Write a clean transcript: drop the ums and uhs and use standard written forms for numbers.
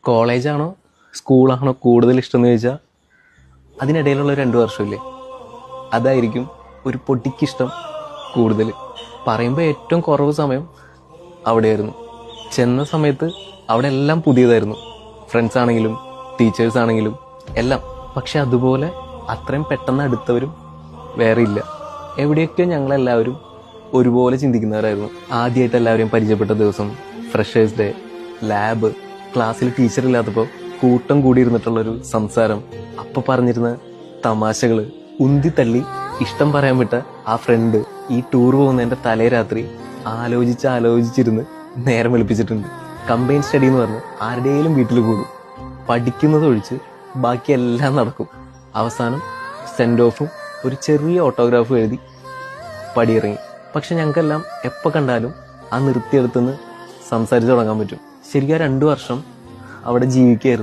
കോളേജാണോ സ്കൂളാണോ കൂടുതൽ ഇഷ്ടം എന്ന് ചോദിച്ചാൽ അതിനിടയിലുള്ള 2 വർഷമില്ലേ, അതായിരിക്കും ഒരു പൊട്ടിക്കിഷ്ടം കൂടുതൽ. പറയുമ്പോൾ ഏറ്റവും കുറവ് സമയം അവിടെയായിരുന്നു. ചെന്ന സമയത്ത് അവിടെ എല്ലാം പുതിയതായിരുന്നു, ഫ്രണ്ട്സ് ആണെങ്കിലും ടീച്ചേഴ്സ് ആണെങ്കിലും എല്ലാം. പക്ഷെ അതുപോലെ അത്രയും പെട്ടെന്ന് അടുത്തവരും വേറെ ഇല്ല. എവിടെയൊക്കെ ഞങ്ങളെല്ലാവരും ഒരുപോലെ ചിന്തിക്കുന്നവരായിരുന്നു. ആദ്യമായിട്ട് എല്ലാവരെയും പരിചയപ്പെട്ട ദിവസം, ഫ്രഷേഴ്സ് ഡേ, ലാബ്, ക്ലാസ്സിൽ ടീച്ചർ ഇല്ലാത്തപ്പോൾ കൂട്ടം കൂടിയിരുന്നിട്ടുള്ളൊരു സംസാരം, അപ്പം പറഞ്ഞിരുന്ന തമാശകള്, ഉന്തി തള്ളി ഇഷ്ടം പറയാൻ വിട്ട ആ ഫ്രണ്ട്, ഈ ടൂർ പോകുന്നതിന്റെ തലേ രാത്രി ആലോചിച്ചിരുന്ന് നേരം വെളുപ്പിച്ചിട്ടുണ്ട്. കമ്പൈൻ സ്റ്റഡി എന്ന് പറഞ്ഞ് ആരുടെയും വീട്ടിൽ കൂടും, പഠിക്കുന്നതൊഴിച്ച് ബാക്കിയെല്ലാം നടക്കും. അവസാനം സെൻഡ് ഓഫും ഒരു ചെറിയ ഓട്ടോഗ്രാഫും എഴുതി പടിയിറങ്ങി. പക്ഷെ ഞങ്ങൾക്കെല്ലാം എപ്പോൾ കണ്ടാലും ആ നിർത്തിയെടുത്തുനിന്ന് സംസാരിച്ച് തുടങ്ങാൻ പറ്റും. ശരിക്കും 2 വർഷം അവിടെ ജീവിക്കുകയായിരുന്നു.